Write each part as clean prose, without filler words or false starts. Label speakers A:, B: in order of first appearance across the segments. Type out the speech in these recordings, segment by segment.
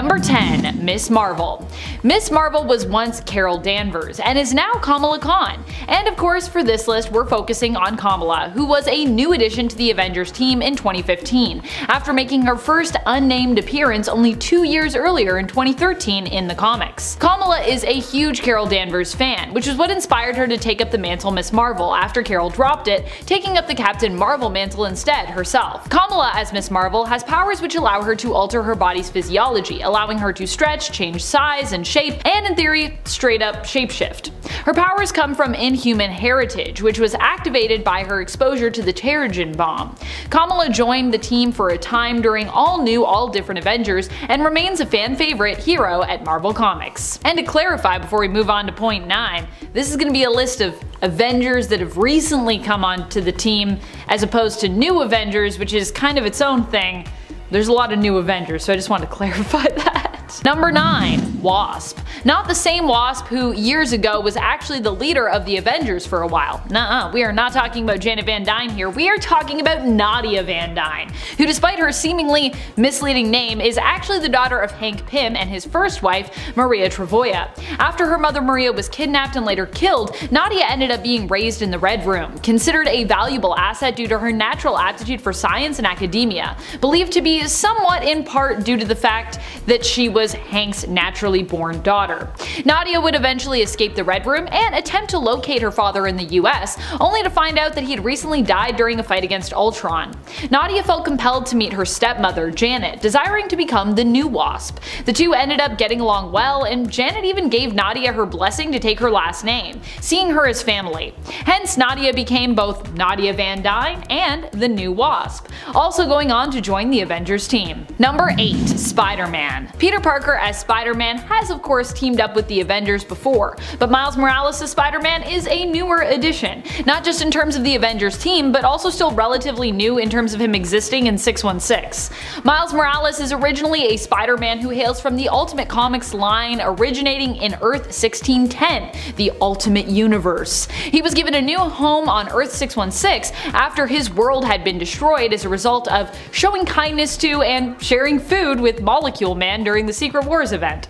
A: Number 10. Miss Marvel. Miss Marvel was once Carol Danvers and is now Kamala Khan. And of course for this list we're focusing on Kamala, who was a new addition to the Avengers team in 2015, after making her first unnamed appearance only 2 years earlier in 2013 in the comics. Kamala is a huge Carol Danvers fan, which is what inspired her to take up the mantle Miss Marvel after Carol dropped it, taking up the Captain Marvel mantle instead herself. Kamala as Miss Marvel has powers which allow her to alter her body's physiology, allowing her to stretch, change size and shape, and in theory, straight up shapeshift. Her powers come from inhuman heritage, which was activated by her exposure to the Terrigen bomb. Kamala joined the team for a time during all new, all different Avengers, and remains a fan favorite hero at Marvel Comics. And to clarify before we move on to point 9, this is going to be a list of Avengers that have recently come onto the team, as opposed to new Avengers, which is kind of its own thing. There's a lot of new Avengers, so I just want to clarify that. Number 9. WASP. Not the same WASP who years ago was actually the leader of the Avengers for a while. Nuh-uh, we are not talking about Janet Van Dyne here, we are talking about Nadia Van Dyne, who despite her seemingly misleading name is actually the daughter of Hank Pym and his first wife, Maria Travoia. After her mother Maria was kidnapped and later killed, Nadia ended up being raised in the Red Room, considered a valuable asset due to her natural aptitude for science and academia, believed to be somewhat in part due to the fact that she was Hank's naturally born daughter. Nadia would eventually escape the Red Room and attempt to locate her father in the US, only to find out that he had recently died during a fight against Ultron. Nadia felt compelled to meet her stepmother, Janet, desiring to become the new WASP. The two ended up getting along well, and Janet even gave Nadia her blessing to take her last name, seeing her as family. Hence, Nadia became both Nadia Van Dyne and the new WASP, also going on to join the Avengers team. Number 8. Spider-Man. Peter Parker as Spider-Man has of course teamed up with the Avengers before, but Miles Morales as Spider-Man is a newer addition, not just in terms of the Avengers team, but also still relatively new in terms of him existing in 616. Miles Morales is originally a Spider-Man who hails from the Ultimate Comics line originating in Earth 1610, the Ultimate Universe. He was given a new home on Earth 616 after his world had been destroyed as a result of showing kindness to and sharing food with Molecule Man during the Secret Wars event.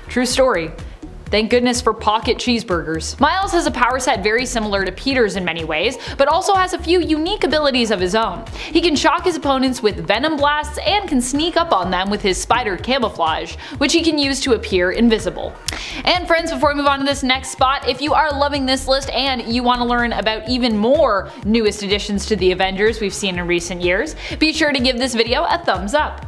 A: True story. Thank goodness for pocket cheeseburgers. Miles has a power set very similar to Peter's in many ways, but also has a few unique abilities of his own. He can shock his opponents with venom blasts and can sneak up on them with his spider camouflage, which he can use to appear invisible. And friends, before we move on to this next spot, if you are loving this list and you want to learn about even more newest additions to the Avengers we've seen in recent years, be sure to give this video a thumbs up.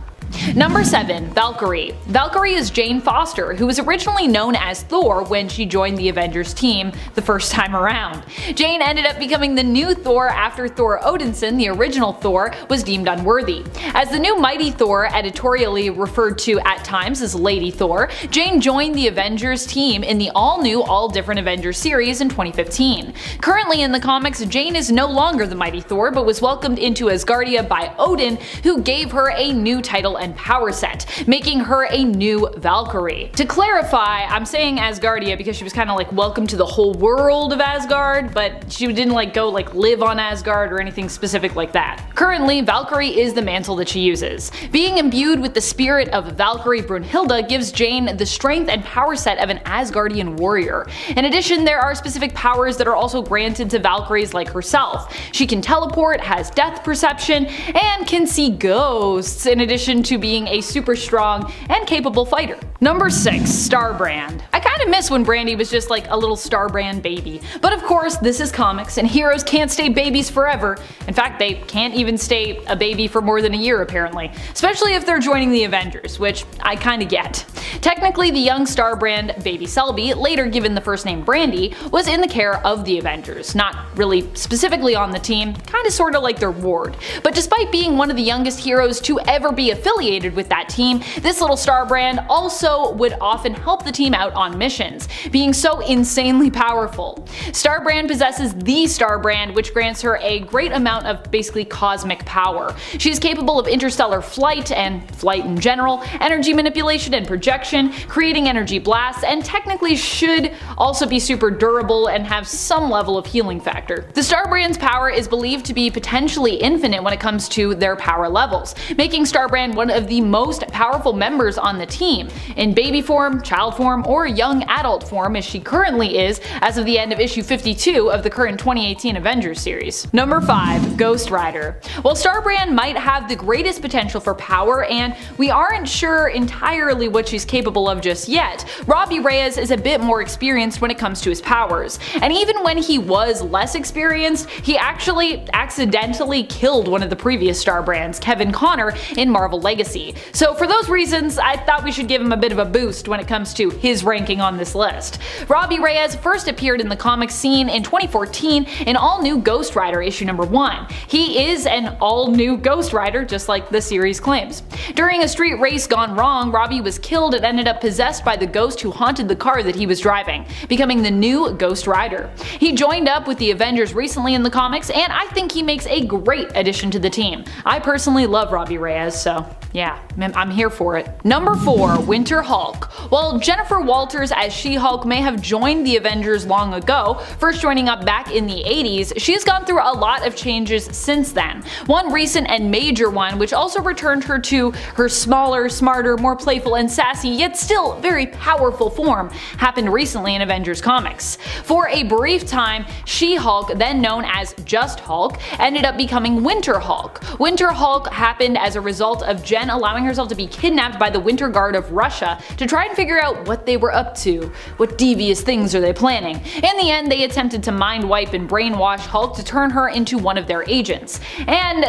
A: Number 7. Valkyrie. Valkyrie is Jane Foster, who was originally known as Thor when she joined the Avengers team the first time around. Jane ended up becoming the new Thor after Thor Odinson, the original Thor, was deemed unworthy. As the new Mighty Thor, editorially referred to at times as Lady Thor, Jane joined the Avengers team in the all-new, all-different Avengers series in 2015. Currently in the comics, Jane is no longer the Mighty Thor, but was welcomed into Asgardia by Odin, who gave her a new title and power set, making her a new Valkyrie. To clarify, I'm saying Asgardia because she was kind of like welcome to the whole world of Asgard, but she didn't go live on Asgard or anything specific like that. Currently, Valkyrie is the mantle that she uses. Being imbued with the spirit of Valkyrie Brunhilde gives Jane the strength and power set of an Asgardian warrior. In addition, there are specific powers that are also granted to Valkyries like herself. She can teleport, has death perception, and can see ghosts, in addition to being a super strong and capable fighter. Number 6. Starbrand. I kinda miss when Brandy was just like a little Starbrand baby, but of course this is comics and heroes can't stay babies forever. In fact, they can't even stay a baby for more than a year apparently, especially if they're joining the Avengers, which I kinda get. Technically, the young Starbrand, Baby Selby, later given the first name Brandy, was in the care of the Avengers, not really specifically on the team, kinda sorta like their ward. But despite being one of the youngest heroes to ever be affiliated with that team, this little Starbrand also would often help the team out on missions, being so insanely powerful. Starbrand possesses the Starbrand, which grants her a great amount of basically cosmic power. She is capable of interstellar flight and flight in general, energy manipulation and projection, creating energy blasts, and technically should also be super durable and have some level of healing factor. The Starbrand's power is believed to be potentially infinite when it comes to their power levels, making Starbrand one one of the most powerful members on the team, in baby form, child form, or young adult form as she currently is as of the end of issue 52 of the current 2018 Avengers series. Number 5. Ghost Rider. While Starbrand might have the greatest potential for power, and we aren't sure entirely what she's capable of just yet, Robbie Reyes is a bit more experienced when it comes to his powers. And even when he was less experienced, he actually accidentally killed one of the previous Starbrands, Kevin Connor, in Marvel Legacy. So for those reasons, I thought we should give him a bit of a boost when it comes to his ranking on this list. Robbie Reyes first appeared in the comic scene in 2014 in All New Ghost Rider issue number 1. He is an all-new Ghost Rider, just like the series claims. During a street race gone wrong, Robbie was killed and ended up possessed by the ghost who haunted the car that he was driving, becoming the new Ghost Rider. He joined up with the Avengers recently in the comics, and I think he makes a great addition to the team. I personally love Robbie Reyes, so yeah, I'm here for it. Number 4. Winter Hulk. While Jennifer Walters as She-Hulk may have joined the Avengers long ago, first joining up back in the 80s, she's gone through a lot of changes since then. One recent and major one, which also returned her to her smaller, smarter, more playful and sassy, yet still very powerful form, happened recently in Avengers comics. For a brief time, She-Hulk, then known as just Hulk, ended up becoming Winter Hulk. Winter Hulk happened as a result of Jen allowing herself to be kidnapped by the Winter Guard of Russia to try and figure out what they were up to. What devious things are they planning? In the end, they attempted to mind wipe and brainwash Hulk to turn her into one of their agents. And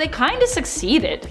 A: they kinda succeeded.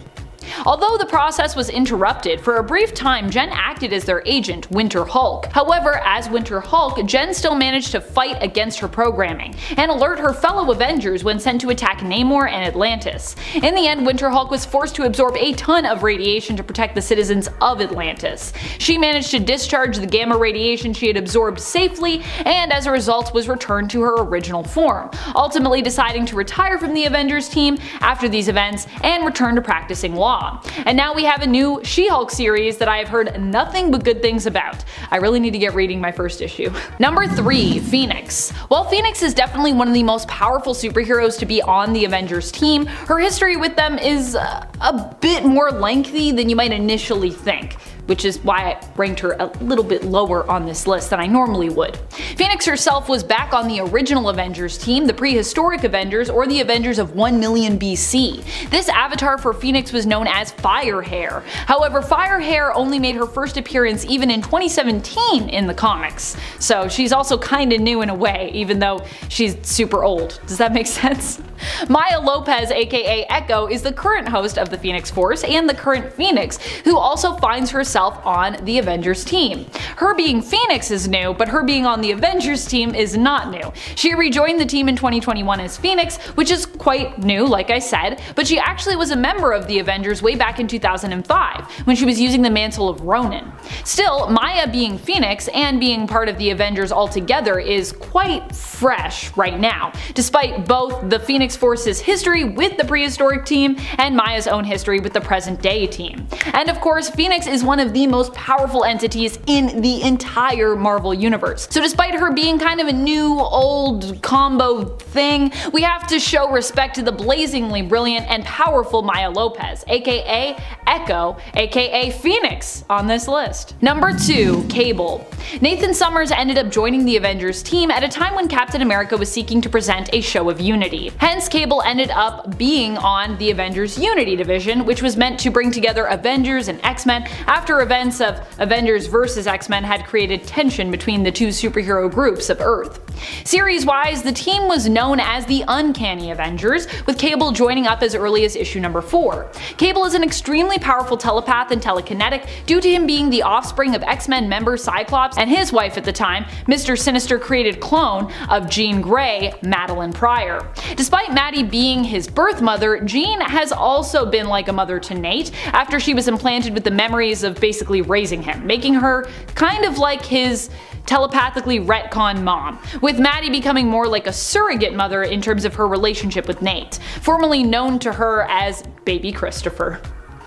A: Although the process was interrupted, for a brief time Jen acted as their agent, Winter Hulk. However, as Winter Hulk, Jen still managed to fight against her programming, and alert her fellow Avengers when sent to attack Namor and Atlantis. In the end, Winter Hulk was forced to absorb a ton of radiation to protect the citizens of Atlantis. She managed to discharge the gamma radiation she had absorbed safely, and as a result was returned to her original form, ultimately deciding to retire from the Avengers team after these events and return to practicing law. And now we have a new She-Hulk series that I have heard nothing but good things about. I really need to get reading my first issue. Number 3. Phoenix. While Phoenix is definitely one of the most powerful superheroes to be on the Avengers team, her history with them is a bit more lengthy than you might initially think, which is why I ranked her a little bit lower on this list than I normally would. Phoenix herself was back on the original Avengers team, the prehistoric Avengers, or the Avengers of 1 million BC. This avatar for Phoenix was known as Firehair. However, Firehair only made her first appearance even in 2017 in the comics, so she's also kinda new in a way, even though she's super old. Does that make sense? Maya Lopez, aka Echo, is the current host of the Phoenix Force and the current Phoenix, who also finds herself on the Avengers team. Her being Phoenix is new, but her being on the Avengers team is not new. She rejoined the team in 2021 as Phoenix, which is quite new, like I said, but she actually was a member of the Avengers way back in 2005, when she was using the mantle of Ronin. Still, Maya being Phoenix and being part of the Avengers altogether is quite fresh right now, despite both the Phoenix Force's history with the prehistoric team and Maya's own history with the present day team. And of course, Phoenix is one of the most powerful entities in the entire Marvel universe. So despite her being kind of a new old combo thing, we have to show respect to the blazingly brilliant and powerful Maya Lopez, aka Echo, aka Phoenix, on this list. Number 2. Cable. Nathan Summers ended up joining the Avengers team at a time when Captain America was seeking to present a show of unity. Hence, Cable ended up being on the Avengers Unity division, which was meant to bring together Avengers and X-Men after events of Avengers vs. X-Men had created tension between the two superhero groups of Earth. Series-wise, the team was known as the Uncanny Avengers, with Cable joining up as early as issue number 4. Cable is an extremely powerful telepath and telekinetic due to him being the offspring of X-Men member Cyclops and his wife at the time, Mr. Sinister created clone of Jean Grey, Madeline Pryor. Despite Maddie being his birth mother, Jean has also been like a mother to Nate after she was implanted with the memories of basically raising him, making her kind of like his telepathically retcon mom, with Maddie becoming more like a surrogate mother in terms of her relationship with Nate, formerly known to her as Baby Christopher.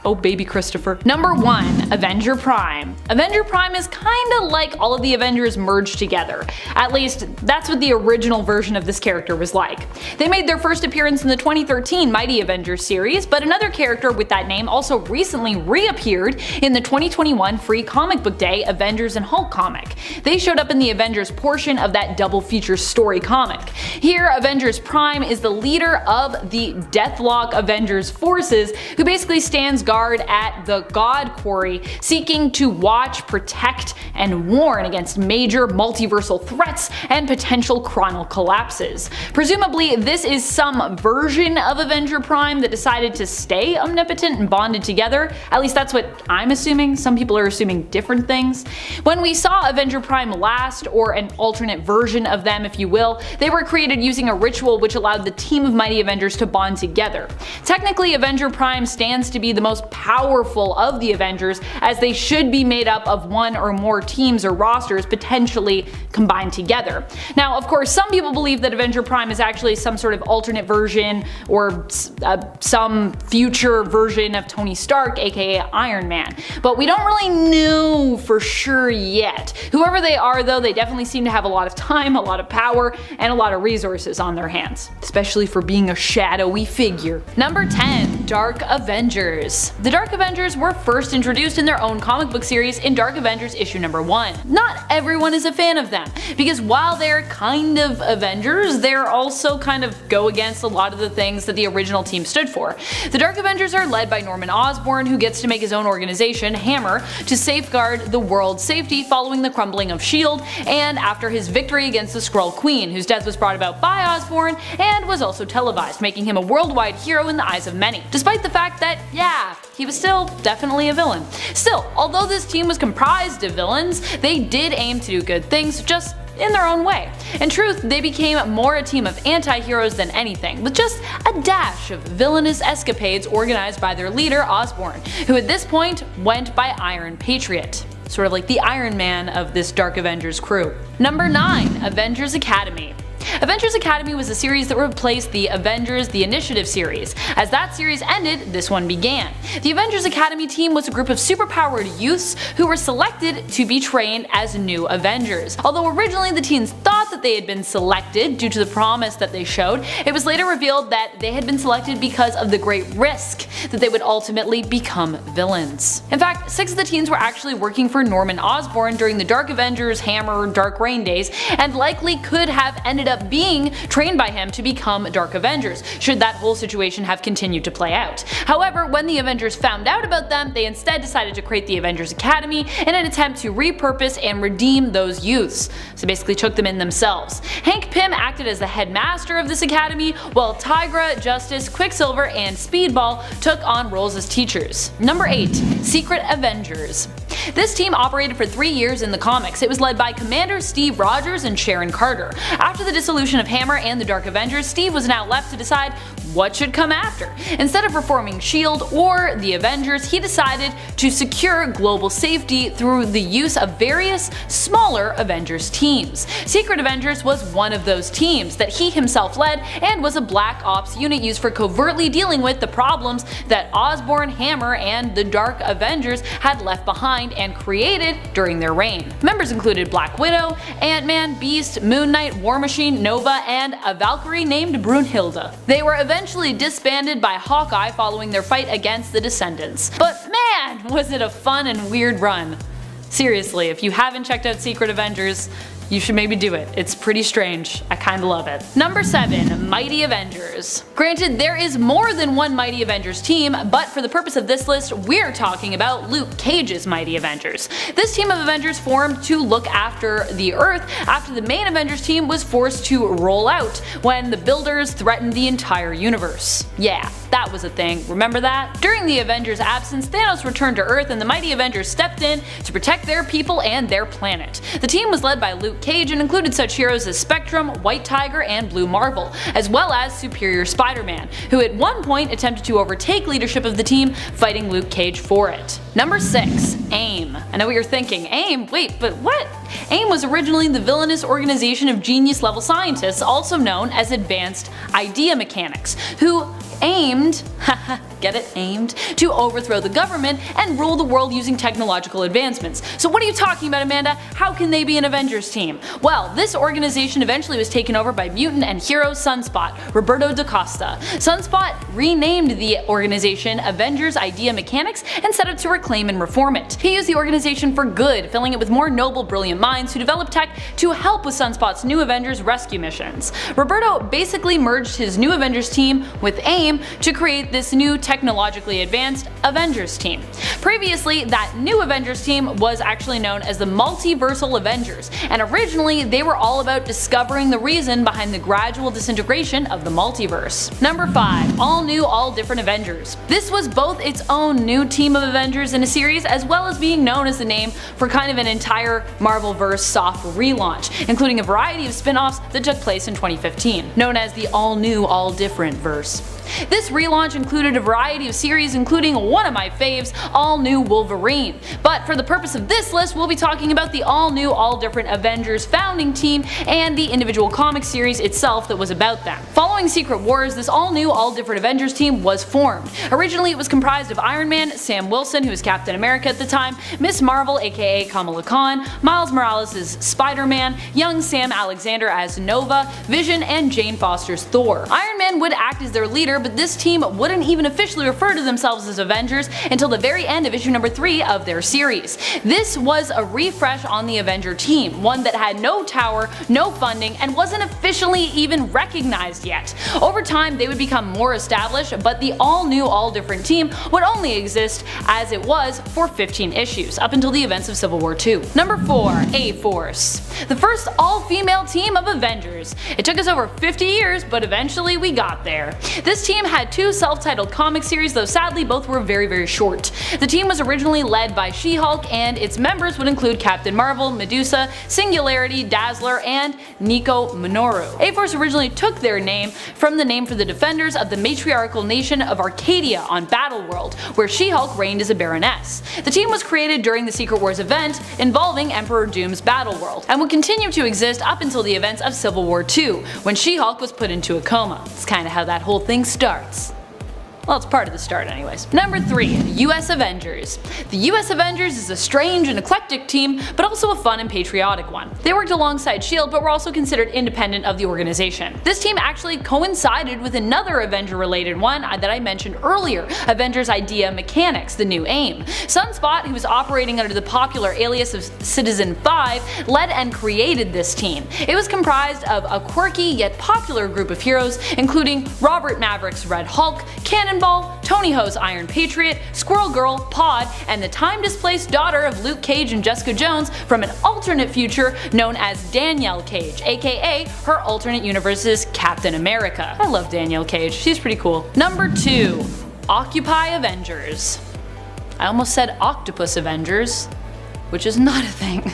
A: Oh baby Christopher. Number 1. Avenger Prime. Avenger Prime is kinda like all of the Avengers merged together. At least, that's what the original version of this character was like. They made their first appearance in the 2013 Mighty Avengers series, but another character with that name also recently reappeared in the 2021 Free Comic Book Day Avengers and Hulk comic. They showed up in the Avengers portion of that double feature story comic. Here, Avengers Prime is the leader of the Deathlock Avengers forces, who basically stands guard at the God Quarry, seeking to watch, protect, and warn against major multiversal threats and potential chronal collapses. Presumably, this is some version of Avenger Prime that decided to stay omnipotent and bonded together. At least that's what I'm assuming. Some people are assuming different things. When we saw Avenger Prime last, or an alternate version of them if you will, they were created using a ritual which allowed the team of Mighty Avengers to bond together. Technically, Avenger Prime stands to be the most powerful of the Avengers, as they should be made up of one or more teams or rosters potentially combined together. Now, of course, some people believe that Avenger Prime is actually some sort of alternate version or some future version of Tony Stark, aka Iron Man, but we don't really know for sure yet. Whoever they are though, they definitely seem to have a lot of time, a lot of power, and a lot of resources on their hands, especially for being a shadowy figure. Number 10. Dark Avengers. The Dark Avengers were first introduced in their own comic book series in Dark Avengers issue number 1. Not everyone is a fan of them, because while they're kind of Avengers, they're also kind of go against a lot of the things that the original team stood for. The Dark Avengers are led by Norman Osborn, who gets to make his own organization, HAMOR, to safeguard the world's safety following the crumbling of S.H.I.E.L.D. and after his victory against the Skrull Queen, whose death was brought about by Osborn and was also televised, making him a worldwide hero in the eyes of many, despite the fact that, yeah, he was still definitely a villain. Still, although this team was comprised of villains, they did aim to do good things, just in their own way. In truth, they became more a team of anti-heroes than anything, with just a dash of villainous escapades organized by their leader, Osborn, who at this point went by Iron Patriot. Sort of like the Iron Man of this Dark Avengers crew. Number 9. Avengers Academy. Avengers Academy was a series that replaced the Avengers The Initiative series. As that series ended, this one began. The Avengers Academy team was a group of superpowered youths who were selected to be trained as new Avengers. Although originally the teens thought that they had been selected due to the promise that they showed, it was later revealed that they had been selected because of the great risk that they would ultimately become villains. In fact, 6 of the teens were actually working for Norman Osborn during the Dark Avengers HAMOR Dark Reign days, and likely could have ended up being trained by him to become Dark Avengers, should that whole situation have continued to play out. However, when the Avengers found out about them, they instead decided to create the Avengers Academy in an attempt to repurpose and redeem those youths, so basically took them in themselves. Hank Pym acted as the headmaster of this academy, while Tigra, Justice, Quicksilver, and Speedball took on roles as teachers. Number 8. Secret Avengers. This team operated for 3 years in the comics. It was led by Commander Steve Rogers and Sharon Carter. After the dissolution of HAMOR and the Dark Avengers, Steve was now left to decide what should come after. Instead of reforming S.H.I.E.L.D. or the Avengers, he decided to secure global safety through the use of various smaller Avengers teams. Secret Avengers was one of those teams that he himself led, and was a black ops unit used for covertly dealing with the problems that Osborn, HAMOR, and the Dark Avengers had left behind and created during their reign. Members included Black Widow, Ant-Man, Beast, Moon Knight, War Machine, Nova, and a Valkyrie named Brunhilde. They were eventually disbanded by Hawkeye following their fight against the Descendants. But man, was it a fun and weird run. Seriously, if you haven't checked out Secret Avengers, you should maybe do it. It's pretty strange. I kinda love it. Number 7. Mighty Avengers. Granted, there is more than one Mighty Avengers team, but for the purpose of this list, we're talking about Luke Cage's Mighty Avengers. This team of Avengers formed to look after the Earth after the main Avengers team was forced to roll out when the Builders threatened the entire universe. Yeah, that was a thing. Remember that? During the Avengers' absence, Thanos returned to Earth and the Mighty Avengers stepped in to protect their people and their planet. The team was led by Luke Cage and included such heroes as Spectrum, White Tiger, and Blue Marvel, as well as Superior Spider-Man, who at one point attempted to overtake leadership of the team, fighting Luke Cage for it. Number 6. AIM. I know what you're thinking. AIM? Wait, but what? AIM was originally the villainous organization of genius-level scientists, also known as Advanced Idea Mechanics, who aimed get it, aimed, to overthrow the government and rule the world using technological advancements. So what are you talking about, Amanda? How can they be an Avengers team? Well, this organization eventually was taken over by mutant and hero Sunspot, Roberto da Costa. Sunspot renamed the organization Avengers Idea Mechanics and set out to reclaim and reform it. He used the organization for good, filling it with more noble, brilliant minds who developed tech to help with Sunspot's new Avengers rescue missions. Roberto basically merged his new Avengers team with AIM to create this new technologically advanced Avengers team. Previously, that new Avengers team was actually known as the Multiversal Avengers, and originally they were all about discovering the reason behind the gradual disintegration of the multiverse. Number 5. All new, all different Avengers. This was both its own new team of Avengers in a series, as well as being known as the name for kind of an entire Marvelverse soft relaunch, including a variety of spin-offs that took place in 2015, known as the all new, all different verse. This relaunch included a variety of series, including one of my faves, All New Wolverine. But for the purpose of this list, we'll be talking about the all new, all different Avengers founding team and the individual comic series itself that was about them. Following Secret Wars, this all new, all different Avengers team was formed. Originally it was comprised of Iron Man, Sam Wilson, who was Captain America at the time, Ms. Marvel aka Kamala Khan, Miles Morales as Spider-Man, young Sam Alexander as Nova, Vision, and Jane Foster's Thor. Iron Man would act as their leader, but this team wouldn't even officially refer to themselves as Avengers until the very end of issue number 3 of their series. This was a refresh on the Avenger team, one that had no tower, no funding, and wasn't officially even recognized yet. Over time they would become more established, but the all new, all different team would only exist as it was for 15 issues, up until the events of Civil War II. Number 4. A-Force. The first all-female team of Avengers. It took us over 50 years, but eventually we got there. This team had 2 self-titled comic series, though sadly both were very short. The team was originally led by She-Hulk, and its members would include Captain Marvel, Medusa, Singularity, Dazzler, and Nico Minoru. A-Force originally took their name from the name for the defenders of the matriarchal nation of Arcadia on Battleworld, where She-Hulk reigned as a baroness. The team was created during the Secret Wars event involving Emperor Doom's Battleworld, and would continue to exist up until the events of Civil War II, when She-Hulk was put into a coma. It's kinda how that whole thing starts. Well, it's part of the start anyways. Number 3. The US Avengers. The US Avengers is a strange and eclectic team, but also a fun and patriotic one. They worked alongside S.H.I.E.L.D. but were also considered independent of the organization. This team actually coincided with another Avenger related one that I mentioned earlier, Avengers Idea Mechanics, the new AIM. Sunspot, who was operating under the popular alias of Citizen 5, led and created this team. It was comprised of a quirky yet popular group of heroes, including Robert Maverick's Red Hulk, Cannonball, Tony Ho's Iron Patriot, Squirrel Girl, Pod, and the time-displaced daughter of Luke Cage and Jessica Jones from an alternate future known as Danielle Cage, aka her alternate universe's Captain America. I love Danielle Cage, she's pretty cool. Number 2. Occupy Avengers. I almost said Octopus Avengers, which is not a thing.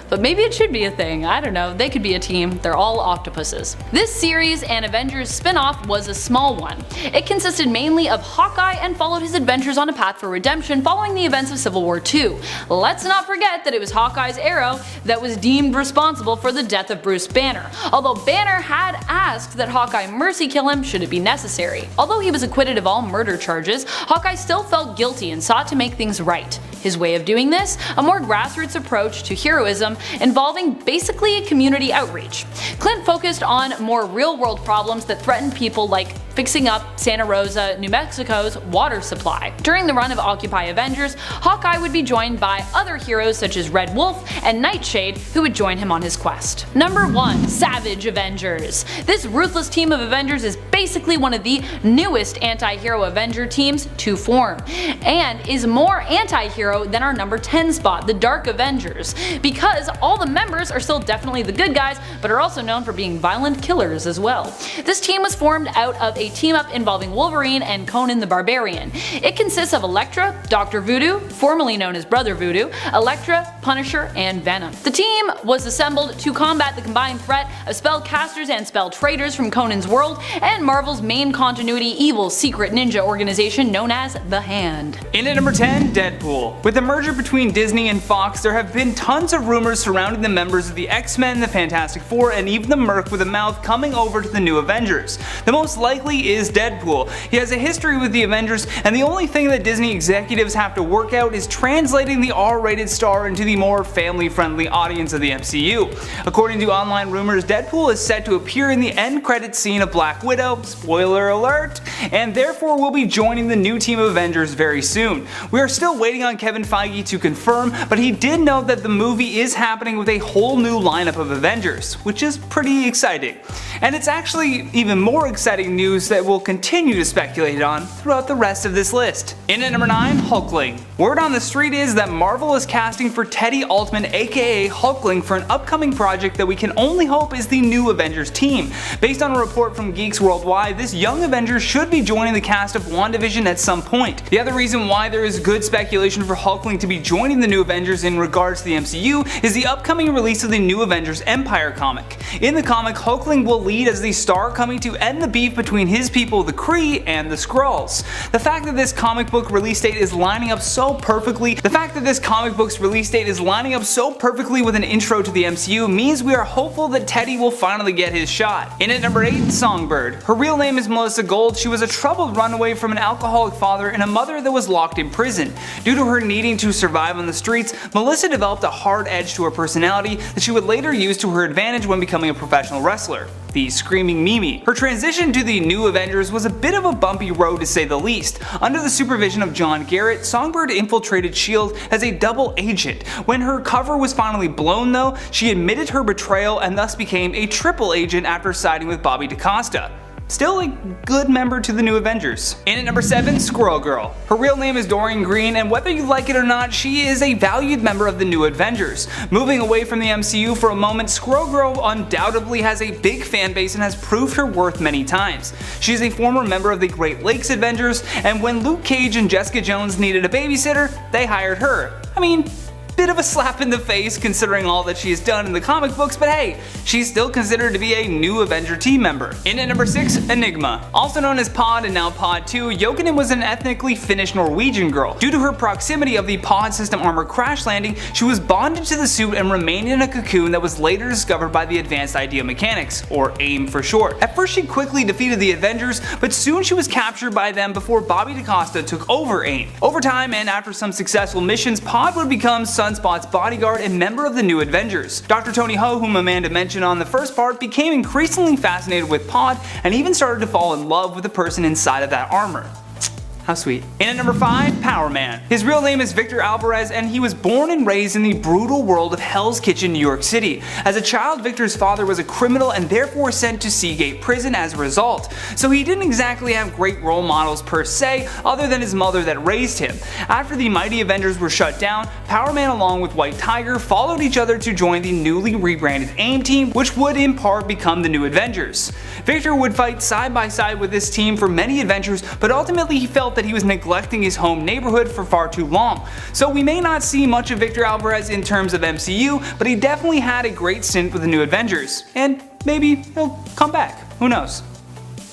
A: But maybe it should be a thing, I don't know, they could be a team, they're all octopuses. This series and Avengers spin-off was a small one. It consisted mainly of Hawkeye and followed his adventures on a path for redemption following the events of Civil War II. Let's not forget that it was Hawkeye's arrow that was deemed responsible for the death of Bruce Banner, although Banner had asked that Hawkeye mercy kill him should it be necessary. Although he was acquitted of all murder charges, Hawkeye still felt guilty and sought to make things right. His way of doing this? A more grassroots approach to heroism involving basically a community outreach. Clint focused on more real-world problems that threatened people, like fixing up Santa Rosa, New Mexico's water supply. During the run of Occupy Avengers, Hawkeye would be joined by other heroes such as Red Wolf and Nightshade, who would join him on his quest. Number 1. Savage Avengers. This ruthless team of Avengers is basically one of the newest anti-hero Avenger teams to form, and is more anti-hero than our number 10 spot, the Dark Avengers, because all the members are still definitely the good guys, but are also known for being violent killers as well. This team was formed out of a team-up involving Wolverine and Conan the Barbarian. It consists of Elektra, Dr. Voodoo, formerly known as Brother Voodoo, Elektra, Punisher, and Venom. The team was assembled to combat the combined threat of spellcasters and spell traders from Conan's world and Marvel's main continuity evil secret ninja organization known as The Hand.
B: In at number 10, Deadpool. With the merger between Disney and Fox, there have been tons of rumors surrounding the members of the X-Men, the Fantastic Four, and even the Merc with a Mouth coming over to the new Avengers. The most likely really is Deadpool. He has a history with the Avengers, and the only thing that Disney executives have to work out is translating the R-rated star into the more family-friendly audience of the MCU. According to online rumors, Deadpool is set to appear in the end credits scene of Black Widow, spoiler alert, and therefore will be joining the new team of Avengers very soon. We are still waiting on Kevin Feige to confirm, but he did note that the movie is happening with a whole new lineup of Avengers, which is pretty exciting. And it's actually even more exciting news that we'll continue to speculate on throughout the rest of this list. In at number 9, HULKLING. Word on the street is that Marvel is casting for Teddy Altman aka HULKLING for an upcoming project that we can only hope is the new Avengers team. Based on a report from Geeks Worldwide, this young Avenger should be joining the cast of WandaVision at some point. The other reason why there is good speculation for HULKLING to be joining the new Avengers in regards to the MCU is the upcoming release of the new Avengers Empire comic. In the comic, HULKLING will lead as the star coming to end the beef between his people, the Kree, and the Skrulls. The fact that this comic book release date is lining up so perfectly with an intro to the MCU means we are hopeful that Teddy will finally get his shot. In at number 8, Songbird. Her real name is Melissa Gold. She was a troubled runaway from an alcoholic father and a mother that was locked in prison. Due to her needing to survive on the streets, Melissa developed a hard edge to her personality that she would later use to her advantage when becoming a professional wrestler, the Screaming Mimi. Her transition to the new Avengers was a bit of a bumpy road to say the least. Under the supervision of John Garrett, Songbird infiltrated S.H.I.E.L.D. as a double agent. When her cover was finally blown though, she admitted her betrayal and thus became a triple agent after siding with Bobby DaCosta. Still a good member to the new Avengers. In at number 7, Squirrel Girl. Her real name is Dorian Green, and whether you like it or not, she is a valued member of the new Avengers. Moving away from the MCU for a moment, Squirrel Girl undoubtedly has a big fan base and has proved her worth many times. She is a former member of the Great Lakes Avengers, and when Luke Cage and Jessica Jones needed a babysitter, they hired her. I mean, bit of a slap in the face considering all that she has done in the comic books, but hey, she's still considered to be a new Avenger team member. In at number 6, Enigma. Also known as Pod and now Pod 2, Jokinen was an ethnically Finnish Norwegian girl. Due to her proximity of the Pod system armor crash landing, she was bonded to the suit and remained in a cocoon that was later discovered by the Advanced Idea Mechanics, or AIM for short. At first she quickly defeated the Avengers, but soon she was captured by them before Bobby DaCosta took over AIM. Over time and after some successful missions, Pod would become Sunspot's bodyguard and member of the new Avengers. Dr. Tony Ho, whom Amanda mentioned on the first part, became increasingly fascinated with Pod and even started to fall in love with the person inside of that armor. How sweet. In at number 5, Power Man. His real name is Victor Alvarez, and he was born and raised in the brutal world of Hell's Kitchen, New York City. As a child, Victor's father was a criminal and therefore sent to Seagate Prison as a result. So he didn't exactly have great role models per se, other than his mother that raised him. After the Mighty Avengers were shut down, Power Man along with White Tiger followed each other to join the newly rebranded AIM team, which would in part become the new Avengers. Victor would fight side by side with this team for many adventures, but ultimately he felt that he was neglecting his home neighborhood for far too long. So we may not see much of Victor Alvarez in terms of MCU, but he definitely had a great stint with the new Avengers. And maybe he'll come back, who knows?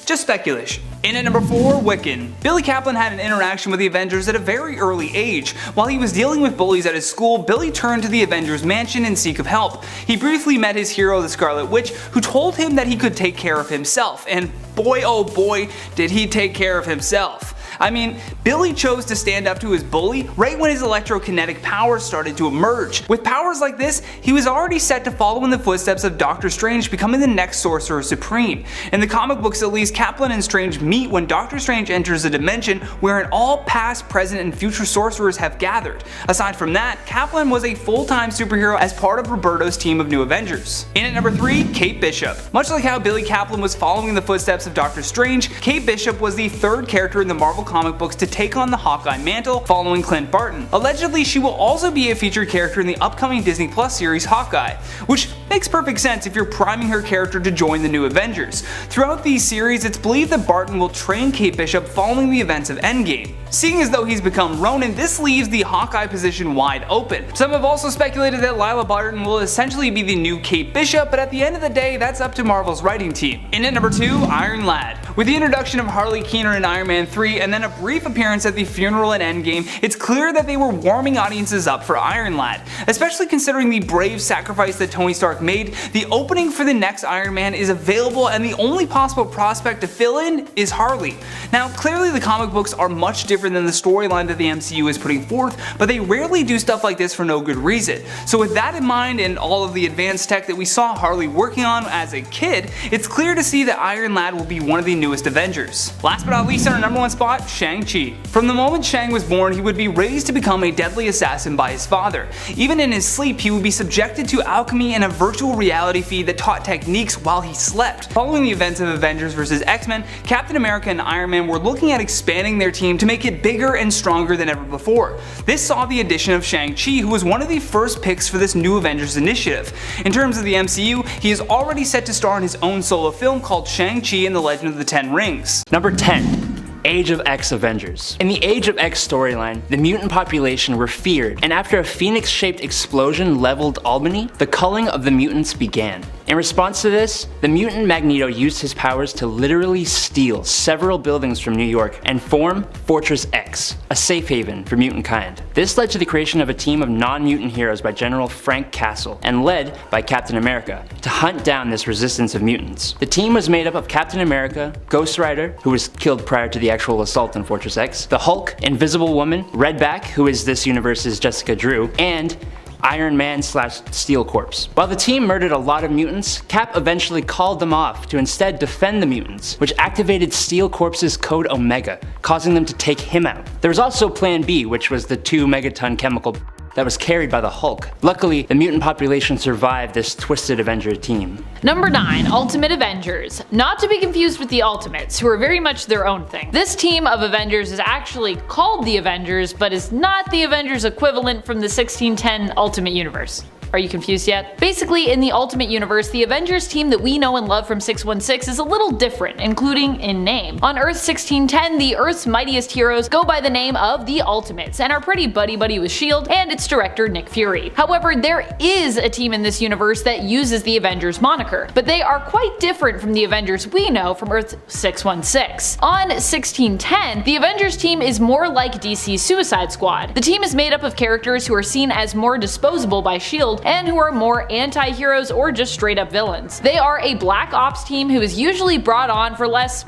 B: Just speculation. In at number 4, Wiccan. Billy Kaplan had an interaction with the Avengers at a very early age. While he was dealing with bullies at his school, Billy turned to the Avengers mansion in seek of help. He briefly met his hero, the Scarlet Witch, who told him that he could take care of himself, and boy oh boy did he take care of himself. I mean, Billy chose to stand up to his bully right when his electrokinetic powers started to emerge. With powers like this, he was already set to follow in the footsteps of Doctor Strange, becoming the next Sorcerer Supreme. In the comic books at least, Kaplan and Strange meet when Doctor Strange enters a dimension wherein all past, present, and future sorcerers have gathered. Aside from that, Kaplan was a full-time superhero as part of Roberto's team of new Avengers. In at number 3, Kate Bishop. Much like how Billy Kaplan was following the footsteps of Doctor Strange, Kate Bishop was the third character in the Marvel comic books to take on the Hawkeye mantle following Clint Barton. Allegedly, she will also be a featured character in the upcoming Disney Plus series Hawkeye, which makes perfect sense if you're priming her character to join the new Avengers. Throughout these series, it's believed that Barton will train Kate Bishop following the events of Endgame. Seeing as though he's become Ronin, this leaves the Hawkeye position wide open. Some have also speculated that Lila Barton will essentially be the new Kate Bishop, but at the end of the day, that's up to Marvel's writing team. In at number 2, Iron Lad. With the introduction of Harley Keener in Iron Man 3 and then a brief appearance at the funeral in Endgame, it's clear that they were warming audiences up for Iron Lad. Especially considering the brave sacrifice that Tony Stark made, the opening for the next Iron Man is available and the only possible prospect to fill in is Harley. Now clearly the comic books are much different than the storyline that the MCU is putting forth, but they rarely do stuff like this for no good reason. So with that in mind and all of the advanced tech that we saw Harley working on as a kid, it's clear to see that Iron Lad will be one of the newest Avengers. Last but not least, on our number 1 spot, Shang-Chi. From the moment Shang was born, he would be raised to become a deadly assassin by his father. Even in his sleep, he would be subjected to alchemy and a virtual reality feed that taught techniques while he slept. Following the events of Avengers vs. X-Men, Captain America and Iron Man were looking at expanding their team to make it bigger and stronger than ever before. This saw the addition of Shang-Chi, who was one of the first picks for this new Avengers initiative. In terms of the MCU, he is already set to star in his own solo film called Shang-Chi and the Legend of the Ten Rings.
C: Number 10. Age of X Avengers. In the Age of X storyline, the mutant population were feared, and after a phoenix-shaped explosion leveled Albany, the culling of the mutants began. In response to this, the mutant Magneto used his powers to literally steal several buildings from New York and form Fortress X, a safe haven for mutant kind. This led to the creation of a team of non-mutant heroes by General Frank Castle, and led by Captain America, to hunt down this resistance of mutants. The team was made up of Captain America, Ghost Rider, who was killed prior to the actual assault on Fortress X, the Hulk, Invisible Woman, Redback, who is this universe's Jessica Drew, and Iron Man / Steel Corps. While the team murdered a lot of mutants, Cap eventually called them off to instead defend the mutants, which activated Steel Corps' Code Omega, causing them to take him out. There was also Plan B, which was the 2 megaton chemical that was carried by the Hulk. Luckily, the mutant population survived this twisted Avenger team.
A: Number 9. Ultimate Avengers. Not to be confused with the Ultimates, who are very much their own thing. This team of Avengers is actually called the Avengers, but is not the Avengers equivalent from the 1610 Ultimate Universe. Are you confused yet? Basically, in the Ultimate Universe, the Avengers team that we know and love from 616 is a little different, including in name. On Earth 1610, the Earth's mightiest heroes go by the name of the Ultimates and are pretty buddy-buddy with S.H.I.E.L.D. and its director Nick Fury. However, there is a team in this universe that uses the Avengers moniker, but they are quite different from the Avengers we know from Earth 616. On 1610, the Avengers team is more like DC's Suicide Squad. The team is made up of characters who are seen as more disposable by S.H.I.E.L.D. and who are more anti-heroes or just straight up villains. They are a black ops team who is usually brought on for less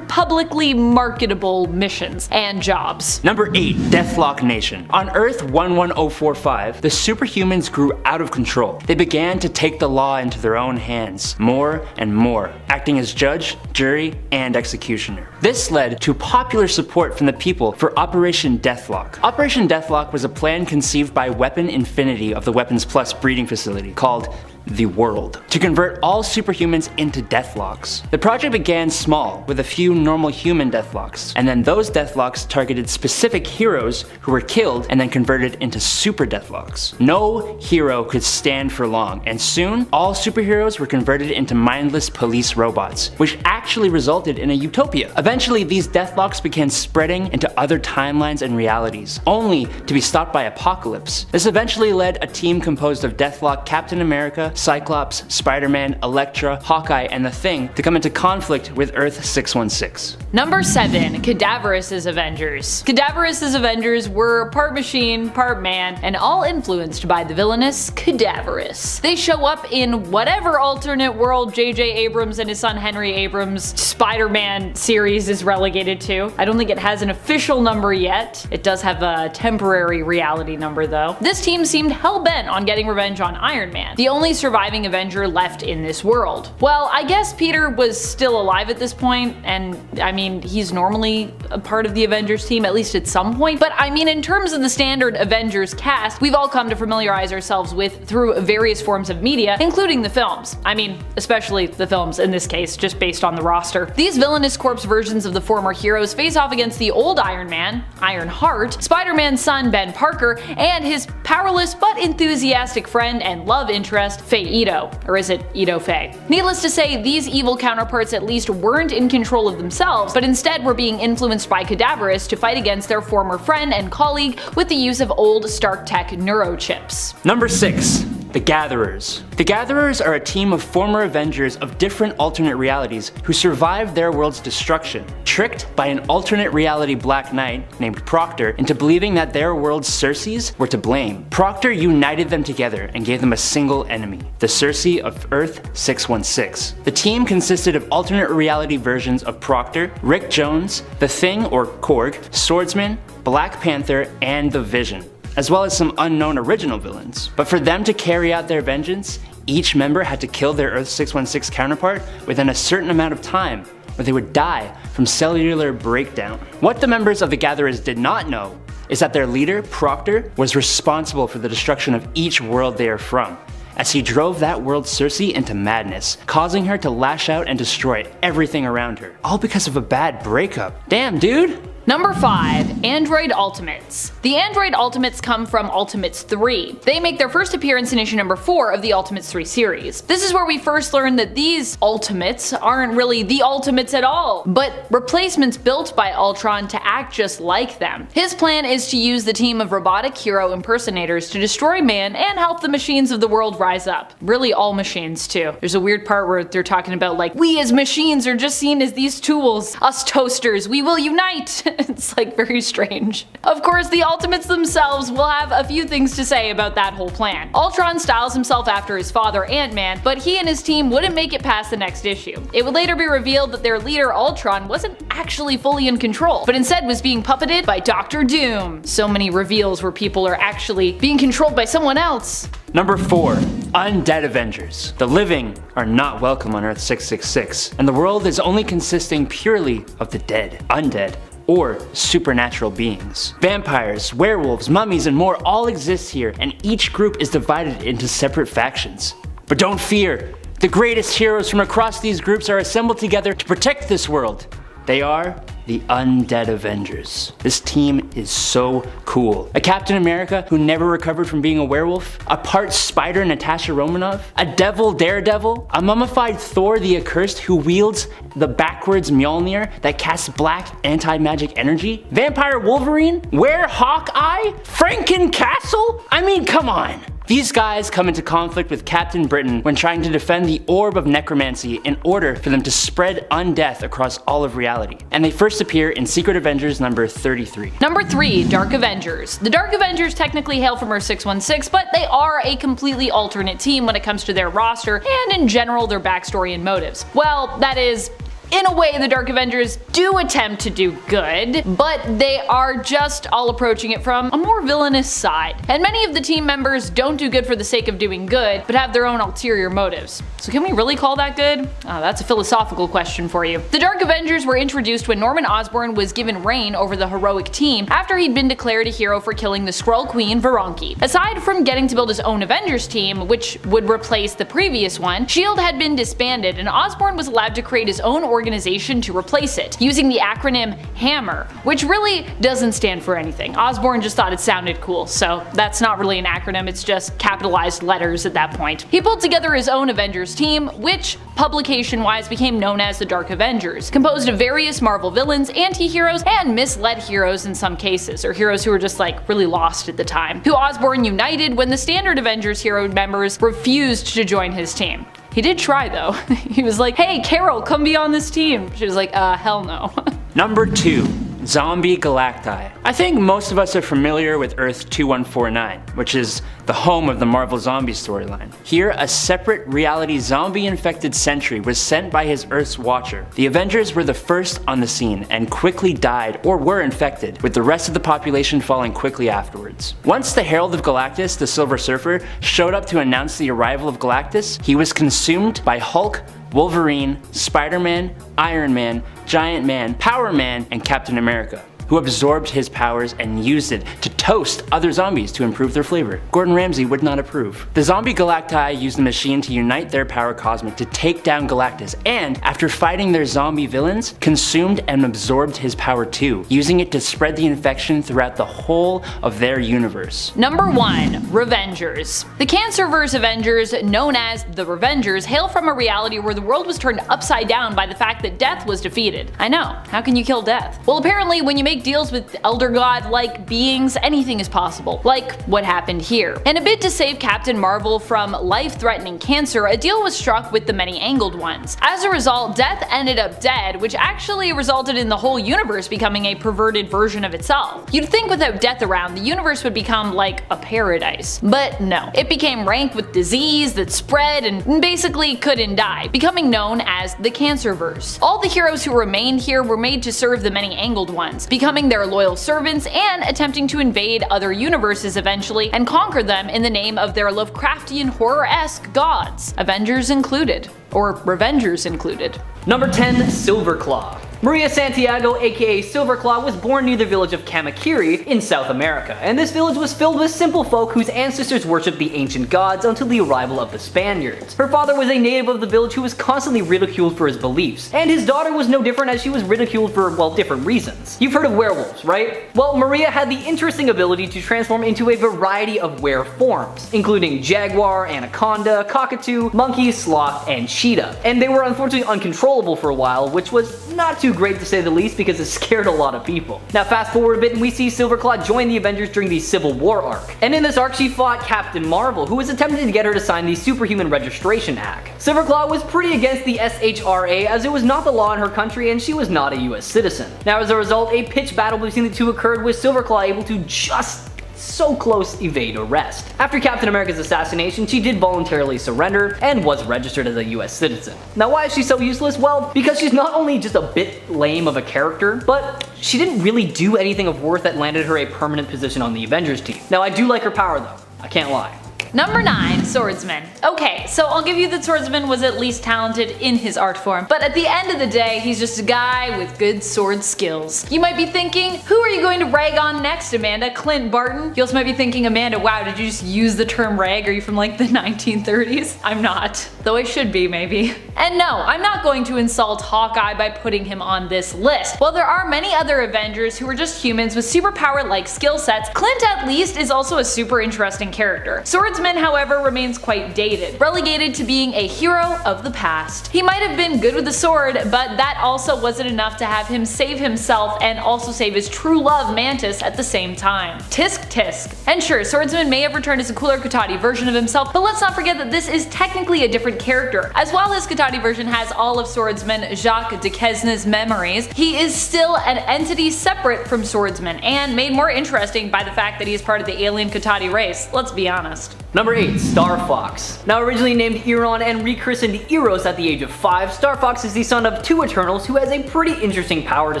A: publicly marketable missions and jobs.
C: Number 8. Deathlock Nation. On Earth 11045, the superhumans grew out of control. They began to take the law into their own hands, more and more, acting as judge, jury, and executioner. This led to popular support from the people for Operation Deathlock. Operation Deathlock was a plan conceived by Weapon Infinity of the Weapons Plus breeding facility called the World, to convert all superhumans into Deathlocks. The project began small, with a few normal human Deathlocks, and then those Deathlocks targeted specific heroes who were killed and then converted into super Deathlocks. No hero could stand for long, and soon, all superheroes were converted into mindless police robots, which actually resulted in a utopia. Eventually, these Deathlocks began spreading into other timelines and realities, only to be stopped by Apocalypse. This eventually led a team composed of Deathlock, Captain America, Cyclops, Spider-Man, Elektra, Hawkeye, and the Thing to come into conflict with Earth 616.
A: Number 7. Cadaverous' Avengers. Cadaverous' Avengers were part machine, part man, and all influenced by the villainous Cadaverous. They show up in whatever alternate world J.J. Abrams and his son Henry Abrams' Spider-Man series is relegated to. I don't think it has an official number yet. It does have a temporary reality number though. This team seemed hell-bent on getting revenge on Iron Man, the only surviving Avenger left in this world. Well, I guess Peter was still alive at this point, and I mean, he's normally a part of the Avengers team, at least at some point, but I mean, in terms of the standard Avengers cast, we've all come to familiarize ourselves with through various forms of media, including the films. I mean, especially the films in this case, just based on the roster. These villainous corpse versions of the former heroes face off against the old Iron Man, Ironheart, Spider-Man's son Ben Parker, and his powerless but enthusiastic friend and love interest, Faye Ito, or is it Ito Faye? Needless to say, these evil counterparts at least weren't in control of themselves, but instead were being influenced by CADAVEROUS to fight against their former friend and colleague with the use of old Stark Tech neurochips.
C: Number 6. The Gatherers. The Gatherers are a team of former Avengers of different alternate realities who survived their world's destruction, tricked by an alternate reality Black Knight named Proctor into believing that their world's Circes were to blame. Proctor united them together and gave them a single enemy, the Circe of Earth 616. The team consisted of alternate reality versions of Proctor, Rick Jones, The Thing or Korg, Swordsman, Black Panther, and The Vision, as well as some unknown original villains. But for them to carry out their vengeance, each member had to kill their Earth 616 counterpart within a certain amount of time, or they would die from cellular breakdown. What the members of the Gatherers did not know is that their leader, Proctor, was responsible for the destruction of each world they are from, as he drove that world's Circe into madness, causing her to lash out and destroy everything around her, all because of a bad breakup. Damn, dude!
A: Number 5. Android Ultimates. The Android Ultimates come from Ultimates 3. They make their first appearance in issue number 4 of the Ultimates 3 series. This is where we first learn that these Ultimates aren't really the Ultimates at all, but replacements built by Ultron to act just like them. His plan is to use the team of robotic hero impersonators to destroy man and help the machines of the world rise up. Really all machines too. There's a weird part where they're talking about like, we as machines are just seen as these tools. Us toasters, we will unite. It's like very strange. Of course, the Ultimates themselves will have a few things to say about that whole plan. Ultron styles himself after his father Ant-Man, but he and his team wouldn't make it past the next issue. It would later be revealed that their leader Ultron wasn't actually fully in control, but instead was being puppeted by Dr. Doom. So many reveals where people are actually being controlled by someone else.
C: Number 4. Undead Avengers. The living are not welcome on Earth 666, and the world is only consisting purely of the dead, undead, or supernatural beings. Vampires, werewolves, mummies, and more all exist here, and each group is divided into separate factions. But don't fear, the greatest heroes from across these groups are assembled together to protect this world. They are the Undead Avengers. This team is so cool. A Captain America who never recovered from being a werewolf, a part spider Natasha Romanoff, a devil Daredevil, a mummified Thor the Accursed who wields the backwards Mjolnir that casts black anti-magic energy, Vampire Wolverine, Hawkeye, Franken-Castle? I mean, come on. These guys come into conflict with Captain Britain when trying to defend the Orb of Necromancy in order for them to spread undeath across all of reality, and they first appear in Secret Avengers number 33.
A: Number 3. Dark Avengers. The Dark Avengers technically hail from Earth 616, but they are a completely alternate team when it comes to their roster and in general their backstory and motives. Well, that is, in a way, the Dark Avengers do attempt to do good, but they are just all approaching it from a more villainous side. And many of the team members don't do good for the sake of doing good, but have their own ulterior motives. So can we really call that good? That's a philosophical question for you. The Dark Avengers were introduced when Norman Osborn was given reign over the heroic team after he'd been declared a hero for killing the Skrull Queen Varanki. Aside from getting to build his own Avengers team, which would replace the previous one, S.H.I.E.L.D. had been disbanded and Osborn was allowed to create his own organization to replace it, using the acronym HAMMER, which really doesn't stand for anything. Osborn just thought it sounded cool, so that's not really an acronym, it's just capitalized letters at that point. He pulled together his own Avengers team, which publication-wise became known as the Dark Avengers, composed of various Marvel villains, anti-heroes, and misled heroes in some cases, or heroes who were just like really lost at the time, who Osborn united when the standard Avengers hero members refused to join his team. He did try though. He was like, hey Carol, come be on this team. She was like, hell no.
C: Number 2. Zombie Galacti. I think most of us are familiar with Earth 2149, which is the home of the Marvel Zombie storyline. Here, a separate reality zombie-infected Sentry was sent by his Earth's Watcher. The Avengers were the first on the scene and quickly died or were infected, with the rest of the population falling quickly afterwards. Once the Herald of Galactus, the Silver Surfer, showed up to announce the arrival of Galactus, he was consumed by Hulk, Wolverine, Spider-Man, Iron Man, Giant Man, Power Man, and Captain America, who absorbed his powers and used it to toast other zombies to improve their flavor. Gordon Ramsay would not approve. The zombie Galacti used the machine to unite their power cosmic to take down Galactus, and after fighting their zombie villains, consumed and absorbed his power too, using it to spread the infection throughout the whole of their universe.
A: Number 1. Revengers. The Cancerverse Avengers, known as the Revengers, hail from a reality where the world was turned upside down by the fact that death was defeated. I know, how can you kill death? Well, apparently when you make deals with elder god-like beings, anything is possible, like what happened here. In a bid to save Captain Marvel from life-threatening cancer, a deal was struck with the many-angled ones. As a result, death ended up dead, which actually resulted in the whole universe becoming a perverted version of itself. You'd think without death around, the universe would become like a paradise. But no, it became ranked with disease that spread and basically couldn't die, becoming known as the Cancerverse. All the heroes who remained here were made to serve the many-angled ones, becoming their loyal servants and attempting to invade other universes eventually and conquer them in the name of their Lovecraftian horror-esque gods, Avengers included. Or Revengers included.
D: Number 10. Silverclaw. Maria Santiago, aka Silverclaw, was born near the village of Kamakiri in South America, and this village was filled with simple folk whose ancestors worshipped the ancient gods until the arrival of the Spaniards. Her father was a native of the village who was constantly ridiculed for his beliefs, and his daughter was no different as she was ridiculed for, well, different reasons. You've heard of werewolves, right? Well, Maria had the interesting ability to transform into a variety of were forms, including jaguar, anaconda, cockatoo, monkey, sloth, and cheetah. And they were unfortunately uncontrollable for a while, which was not too great to say the least because it scared a lot of people. Now fast forward a bit and we see Silverclaw join the Avengers during the Civil War arc. And in this arc she fought Captain Marvel, who was attempting to get her to sign the Superhuman Registration Act. Silverclaw was pretty against the SHRA as it was not the law in her country and she was not a US citizen. Now as a result, a pitched battle between the two occurred with Silverclaw able to just so close evade arrest. After Captain America's assassination, she did voluntarily surrender and was registered as a US citizen. Now why is she so useless? Well, because she's not only just a bit lame of a character, but she didn't really do anything of worth that landed her a permanent position on the Avengers team. Now I do like her power though, I can't lie.
A: Number 9. Swordsman. Okay, so I'll give you that Swordsman was at least talented in his art form, but at the end of the day, he's just a guy with good sword skills. You might be thinking, who are you going to rag on next, Amanda? Clint Barton? You also might be thinking, Amanda, wow, did you just use the term rag? Are you from like the 1930s? I'm not, though I should be maybe. And no, I'm not going to insult Hawkeye by putting him on this list. While there are many other Avengers who are just humans with superpower-like skill sets, Clint at least is also a super interesting character. Swordsman, however, remains quite dated, relegated to being a hero of the past. He might have been good with the sword, but that also wasn't enough to have him save himself and also save his true love Mantis at the same time. Tisk tisk. And sure, Swordsman may have returned as a cooler Katati version of himself, but let's not forget that this is technically a different character. As while his Katati version has all of Swordsman Jacques Duquesne's memories, he is still an entity separate from Swordsman, and made more interesting by the fact that he is part of the alien Katati race, let's be honest.
D: Number 8. StarFox. Now originally named Eron and rechristened Eros at the age of 5, StarFox is the son of two Eternals who has a pretty interesting power to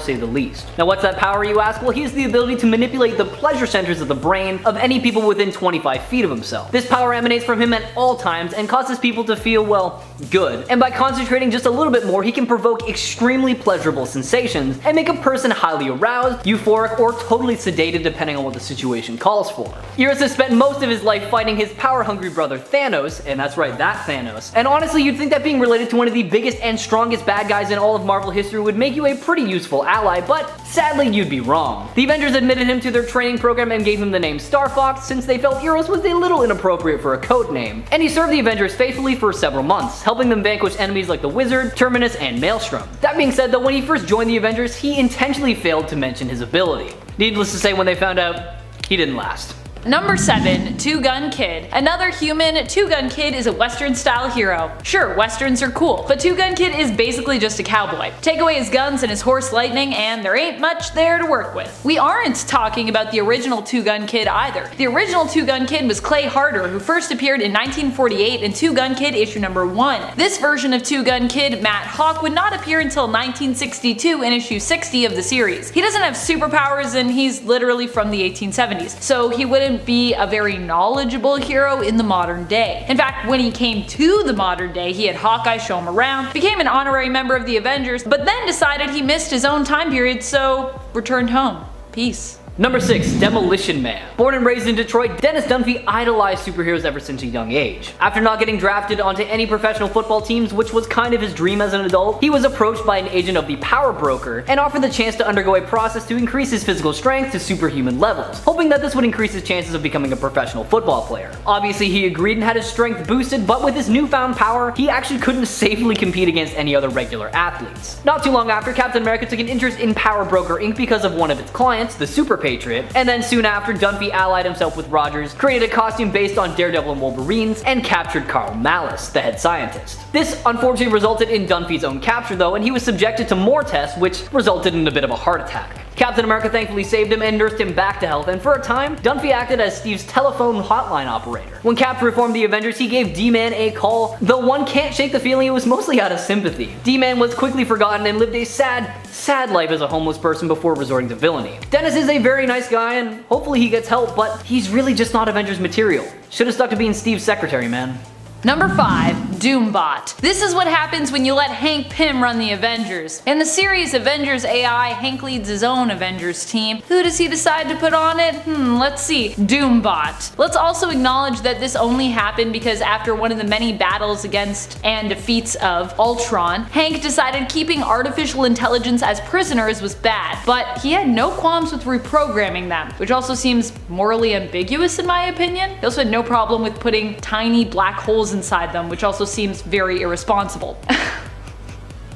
D: say the least. Now what's that power, you ask? Well, he has the ability to manipulate the pleasure centers of the brain of any people within 25 feet of himself. This power emanates from him at all times and causes people to feel, well, good. And by concentrating just a little bit more, he can provoke extremely pleasurable sensations and make a person highly aroused, euphoric, or totally sedated depending on what the situation calls for. Eros has spent most of his life fighting his power-hungry brother Thanos, and that's right, that Thanos. And honestly, you'd think that being related to one of the biggest and strongest bad guys in all of Marvel history would make you a pretty useful ally, but sadly you'd be wrong. The Avengers admitted him to their training program and gave him the name StarFox since they felt Eros was a little inappropriate for a code name. And he served the Avengers faithfully for several months, helping them vanquish enemies like the Wizard, Terminus, and Maelstrom. That being said though, when he first joined the Avengers, he intentionally failed to mention his ability. Needless to say, when they found out, he didn't last.
A: Number 7. Two Gun Kid. Another human, Two Gun Kid is a Western style hero. Sure, Westerns are cool, but Two Gun Kid is basically just a cowboy. Take away his guns and his horse lightning and there ain't much there to work with. We aren't talking about the original Two Gun Kid either. The original Two Gun Kid was Clay Harder, who first appeared in 1948 in Two Gun Kid issue number 1. This version of Two Gun Kid, Matt Hawk, would not appear until 1962 in issue 60 of the series. He doesn't have superpowers and he's literally from the 1870s, so he wouldn't be a very knowledgeable hero in the modern day. In fact, when he came to the modern day, he had Hawkeye show him around, became an honorary member of the Avengers, but then decided he missed his own time period, so returned home. Peace.
D: Number 6. Demolition Man. Born and raised in Detroit, Dennis Dunphy idolized superheroes ever since a young age. After not getting drafted onto any professional football teams, which was kind of his dream as an adult, he was approached by an agent of the Power Broker and offered the chance to undergo a process to increase his physical strength to superhuman levels, hoping that this would increase his chances of becoming a professional football player. Obviously, he agreed and had his strength boosted, but with his newfound power, he actually couldn't safely compete against any other regular athletes. Not too long after, Captain America took an interest in Power Broker Inc. because of one of its clients, the Super Patriot, and then soon after, Dunphy allied himself with Rogers, created a costume based on Daredevil and Wolverines, and captured Carl Malice, the head scientist. This unfortunately resulted in Dunphy's own capture though, and he was subjected to more tests, which resulted in a bit of a heart attack. Captain America thankfully saved him and nursed him back to health, and for a time, Dunphy acted as Steve's telephone hotline operator. When Cap reformed the Avengers, he gave D-Man a call, though one can't shake the feeling it was mostly out of sympathy. D-Man was quickly forgotten and lived a sad life as a homeless person before resorting to villainy. Dennis is a very nice guy, and hopefully he gets help, but he's really just not Avengers material. Should've stuck to being Steve's secretary, man.
A: Number 5. Doombot. This is what happens when you let Hank Pym run the Avengers. In the series Avengers AI, Hank leads his own Avengers team. Who does he decide to put on it? Let's see. Doombot. Let's also acknowledge that this only happened because after one of the many battles against and defeats of Ultron, Hank decided keeping artificial intelligence as prisoners was bad, but he had no qualms with reprogramming them, which also seems morally ambiguous in my opinion. He also had no problem with putting tiny black holes inside them, which also seems very irresponsible.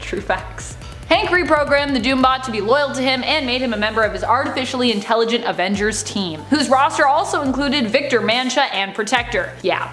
A: True facts. Hank reprogrammed the Doombot to be loyal to him and made him a member of his artificially intelligent Avengers team, whose roster also included Victor Mancha and Protector. Yeah.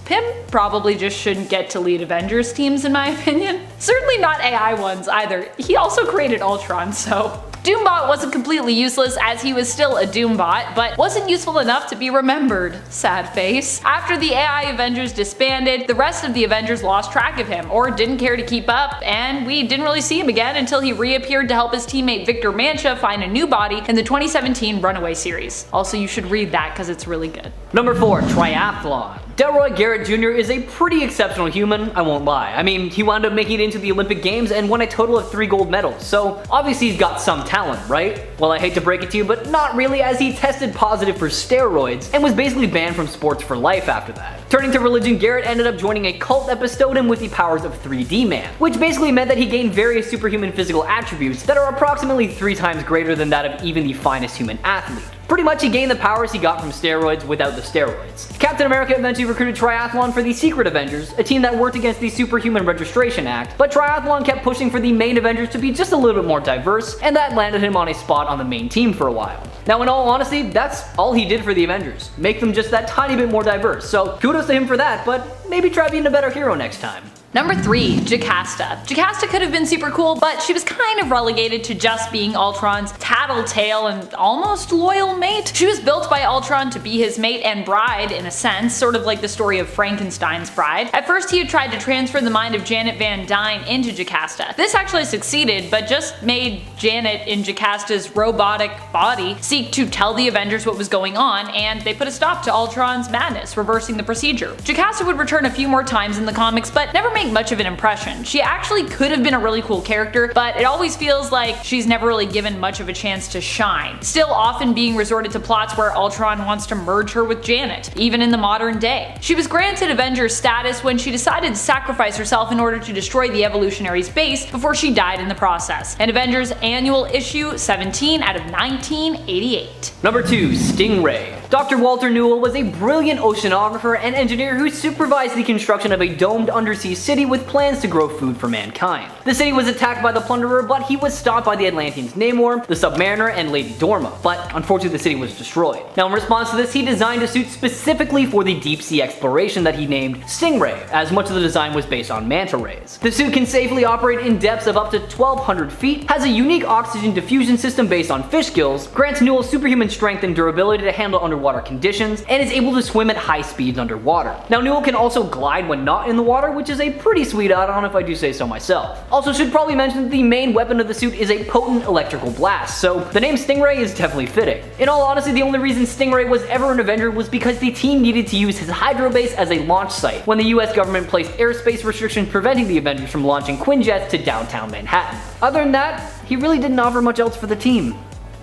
A: Pym probably just shouldn't get to lead Avengers teams in my opinion. Certainly not AI ones either. He also created Ultron, so. Doombot wasn't completely useless as he was still a Doombot, but wasn't useful enough to be remembered. Sad face. After the AI Avengers disbanded, the rest of the Avengers lost track of him, or didn't care to keep up, and we didn't really see him again until he reappeared to help his teammate Victor Mancha find a new body in the 2017 Runaway series. Also, you should read that because it's really good.
D: Number 4. Triathlon. Delroy Garrett Jr. is a pretty exceptional human, I won't lie. I mean, he wound up making it into the Olympic Games and won a total of 3 gold medals, so obviously he's got some talent, right? Well, I hate to break it to you, but not really, as he tested positive for steroids and was basically banned from sports for life after that. Turning to religion, Garrett ended up joining a cult that bestowed him with the powers of 3D Man, which basically meant that he gained various superhuman physical attributes that are approximately 3 times greater than that of even the finest human athlete. Pretty much he gained the powers he got from steroids without the steroids. Captain America eventually recruited Triathlon for the Secret Avengers, a team that worked against the Superhuman Registration Act, but Triathlon kept pushing for the main Avengers to be just a little bit more diverse, and that landed him on a spot on the main team for a while. Now in all honesty, that's all he did for the Avengers, make them just that tiny bit more diverse, so kudos to him for that, but maybe try being a better hero next time.
A: Number 3. JOCASTA. JOCASTA could have been super cool, but she was kind of relegated to just being Ultron's tattletale and almost loyal mate. She was built by Ultron to be his mate and bride in a sense, sort of like the story of Frankenstein's bride. At first he had tried to transfer the mind of Janet Van Dyne into JOCASTA. This actually succeeded, but just made Janet in JOCASTA's robotic body seek to tell the Avengers what was going on, and they put a stop to Ultron's madness, reversing the procedure. JOCASTA would return a few more times in the comics, but never make much of an impression. She actually could have been a really cool character, but it always feels like she's never really given much of a chance to shine. Still often being resorted to plots where Ultron wants to merge her with Janet, even in the modern day. She was granted Avengers status when she decided to sacrifice herself in order to destroy the Evolutionaries' base before she died in the process. And Avengers Annual Issue 17 out of 1988.
D: Number 2. Stingray. Dr. Walter Newell was a brilliant oceanographer and engineer who supervised the construction of a domed undersea city with plans to grow food for mankind. The city was attacked by the Plunderer, but he was stopped by the Atlanteans Namor, the Submariner, and Lady Dorma, but unfortunately the city was destroyed. Now in response to this, he designed a suit specifically for the deep sea exploration that he named Stingray, as much of the design was based on manta rays. The suit can safely operate in depths of up to 1,200 feet, has a unique oxygen diffusion system based on fish gills, grants Newell superhuman strength and durability to handle underwater conditions, and is able to swim at high speeds underwater. Now Newell can also glide when not in the water, which is a pretty sweet add-on if I do say so myself. Also should probably mention that the main weapon of the suit is a potent electrical blast, so the name Stingray is definitely fitting. In all honesty, the only reason Stingray was ever an Avenger was because the team needed to use his Hydro base as a launch site when the US government placed airspace restrictions preventing the Avengers from launching Quinjets to downtown Manhattan. Other than that, he really didn't offer much else for the team.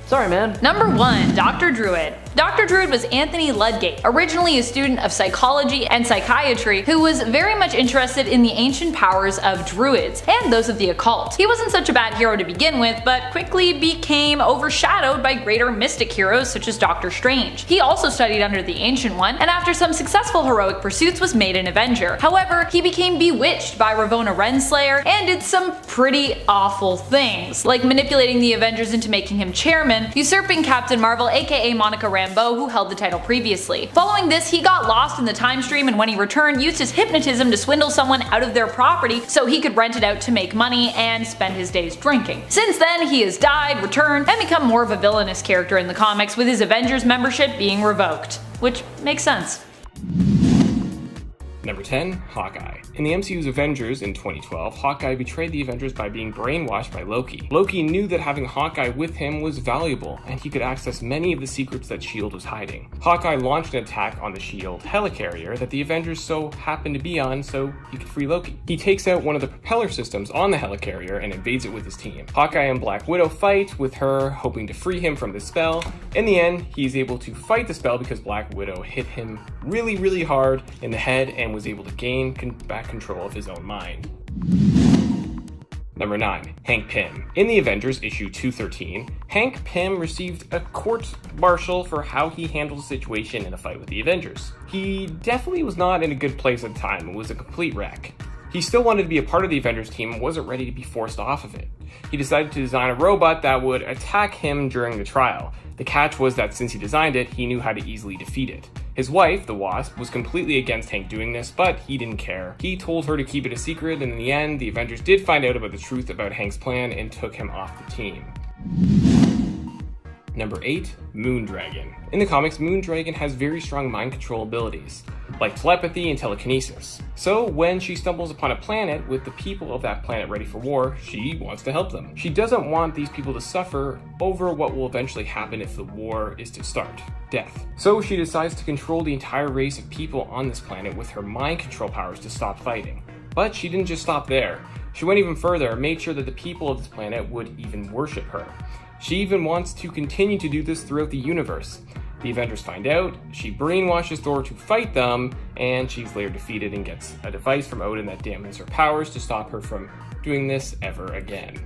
D: Sorry, man.
A: Number 1. Dr. Druid. Dr. Druid was Anthony Ludgate, originally a student of psychology and psychiatry who was very much interested in the ancient powers of druids and those of the occult. He wasn't such a bad hero to begin with, but quickly became overshadowed by greater mystic heroes such as Doctor Strange. He also studied under the Ancient One, and after some successful heroic pursuits was made an Avenger. However, he became bewitched by Ravonna Renslayer and did some pretty awful things, like manipulating the Avengers into making him chairman, usurping Captain Marvel aka Monica Rambeau, who held the title previously. Following this, he got lost in the time stream, and when he returned, used his hypnotism to swindle someone out of their property so he could rent it out to make money and spend his days drinking. Since then, he has died, returned, and become more of a villainous character in the comics, with his Avengers membership being revoked. Which makes sense.
E: Number 10, Hawkeye. In the MCU's Avengers in 2012, Hawkeye betrayed the Avengers by being brainwashed by Loki. Loki knew that having Hawkeye with him was valuable, and he could access many of the secrets that S.H.I.E.L.D. was hiding. Hawkeye launched an attack on the S.H.I.E.L.D. helicarrier that the Avengers so happened to be on so he could free Loki. He takes out one of the propeller systems on the helicarrier and invades it with his team. Hawkeye and Black Widow fight, with her hoping to free him from the spell. In the end, he's able to fight the spell because Black Widow hit him really hard in the head and was able to gain back control of his own mind. Number 9. Hank Pym. In the Avengers issue 213, Hank Pym received a court-martial for how he handled the situation in a fight with the Avengers. He definitely was not in a good place at the time and was a complete wreck. He still wanted to be a part of the Avengers team and wasn't ready to be forced off of it. He decided to design a robot that would attack him during the trial. The catch was that since he designed it, he knew how to easily defeat it. His wife, the Wasp, was completely against Hank doing this, but he didn't care. He told her to keep it a secret, and in the end, the Avengers did find out about the truth about Hank's plan and took him off the team. Number 8, Moondragon. In the comics, Moondragon has very strong mind control abilities, like telepathy and telekinesis. So when she stumbles upon a planet with the people of that planet ready for war, she wants to help them. She doesn't want these people to suffer over what will eventually happen if the war is to start: death. So she decides to control the entire race of people on this planet with her mind control powers to stop fighting. But she didn't just stop there. She went even further and made sure that the people of this planet would even worship her. She even wants to continue to do this throughout the universe. The Avengers find out, she brainwashes Thor to fight them, and she's later defeated and gets a device from Odin that dampens her powers to stop her from doing this ever again.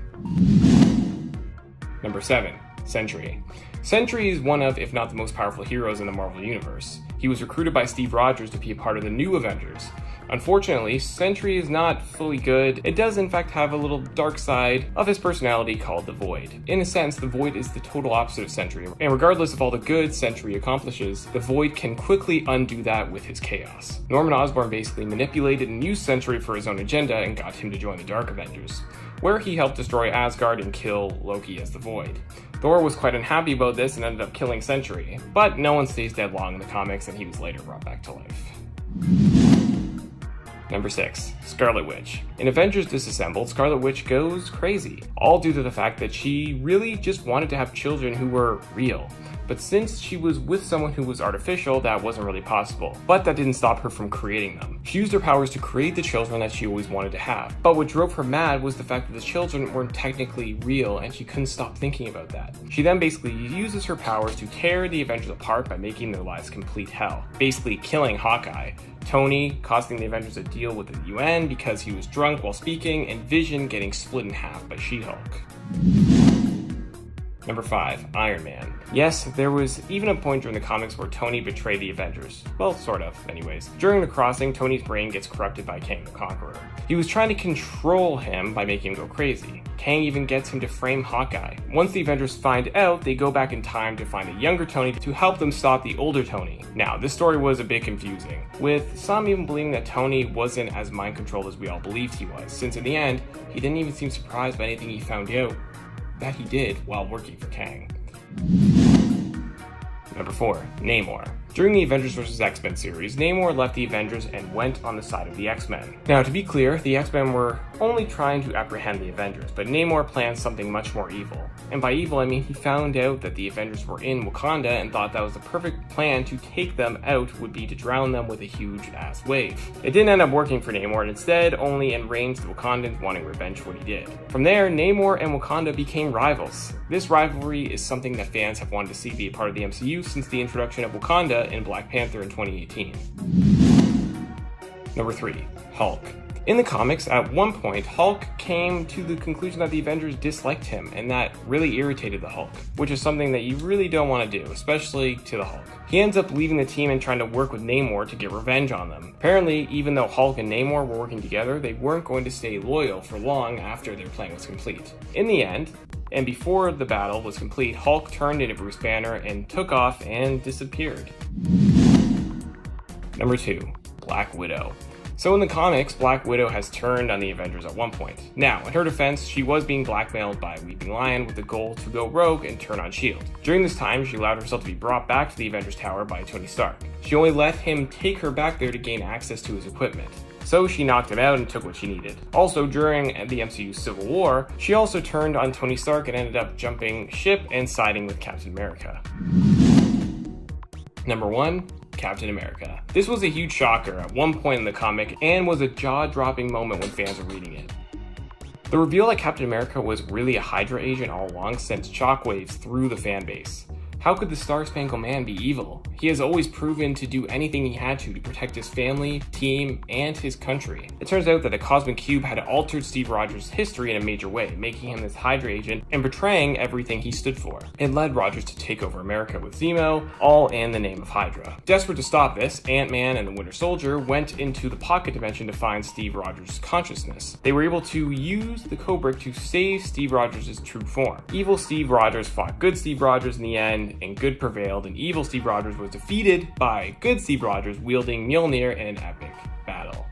E: Number 7. SENTRY. SENTRY is one of, if not the most powerful heroes in the Marvel Universe. He was recruited by Steve Rogers to be a part of the new Avengers. Unfortunately, SENTRY is not fully good. It does in fact have a little dark side of his personality called the Void. In a sense, the Void is the total opposite of SENTRY, and regardless of all the good SENTRY accomplishes, the Void can quickly undo that with his chaos. Norman Osborn basically manipulated and used SENTRY for his own agenda and got him to join the Dark Avengers, where he helped destroy Asgard and kill Loki as the Void. Thor was quite unhappy about this and ended up killing SENTRY, but no one stays dead long in the comics and he was later brought back to life. Number 6. Scarlet Witch. In Avengers Disassembled, Scarlet Witch goes crazy, all due to the fact that she really just wanted to have children who were real. But since she was with someone who was artificial, that wasn't really possible. But that didn't stop her from creating them. She used her powers to create the children that she always wanted to have. But what drove her mad was the fact that the children weren't technically real, and she couldn't stop thinking about that. She then basically uses her powers to tear the Avengers apart by making their lives complete hell, basically killing Hawkeye, Tony costing the Avengers a deal with the UN because he was drunk while speaking, and Vision getting split in half by She-Hulk. Number 5. Iron Man. Yes, there was even a point during the comics where Tony betrayed the Avengers. Well, sort of, anyways. During the crossing, Tony's brain gets corrupted by Kang the Conqueror. He was trying to control him by making him go crazy. Kang even gets him to frame Hawkeye. Once the Avengers find out, they go back in time to find a younger Tony to help them stop the older Tony. Now, this story was a bit confusing, with some even believing that Tony wasn't as mind-controlled as we all believed he was, since in the end, he didn't even seem surprised by anything he found out that he did while working for Kang. Number 4. Namor. During the Avengers vs. X-Men series, Namor left the Avengers and went on the side of the X-Men. Now, to be clear, the X-Men were only trying to apprehend the Avengers, but Namor planned something much more evil. And by evil, I mean he found out that the Avengers were in Wakanda and thought that was the perfect plan to take them out would be to drown them with a huge-ass wave. It didn't end up working for Namor, and instead only enraged the Wakandans wanting revenge for what he did. From there, Namor and Wakanda became rivals. This rivalry is something that fans have wanted to see be a part of the MCU since the introduction of Wakanda in Black Panther in 2018. Number 3. Hulk. In the comics, at one point, Hulk came to the conclusion that the Avengers disliked him, and that really irritated the Hulk, which is something that you really don't want to do, especially to the Hulk. He ends up leaving the team and trying to work with Namor to get revenge on them. Apparently, even though Hulk and Namor were working together, they weren't going to stay loyal for long after their plan was complete. In the end, and before the battle was complete, Hulk turned into Bruce Banner and took off and disappeared. Number 2. Black Widow. So in the comics, Black Widow has turned on the Avengers at one point. Now, in her defense, she was being blackmailed by Weeping Lion with the goal to go rogue and turn on S.H.I.E.L.D. During this time, she allowed herself to be brought back to the Avengers Tower by Tony Stark. She only let him take her back there to gain access to his equipment. So she knocked him out and took what she needed. Also, during the MCU's Civil War, she also turned on Tony Stark and ended up jumping ship and siding with Captain America. Number 1. Captain America. This was a huge shocker at one point in the comic and was a jaw-dropping moment when fans were reading it. The reveal that Captain America was really a Hydra agent all along sent shockwaves through the fan base. How could the Star-Spangled Man be evil? He has always proven to do anything he had to protect his family, team, and his country. It turns out that the Cosmic Cube had altered Steve Rogers' history in a major way, making him this Hydra agent and betraying everything he stood for. It led Rogers to take over America with Zemo, all in the name of Hydra. Desperate to stop this, Ant-Man and the Winter Soldier went into the Pocket Dimension to find Steve Rogers' consciousness. They were able to use the Cobra to save Steve Rogers' true form. Evil Steve Rogers fought good Steve Rogers in the end, and good prevailed, and evil Steve Rogers was defeated by good Steve Rogers wielding Mjolnir in an epic battle.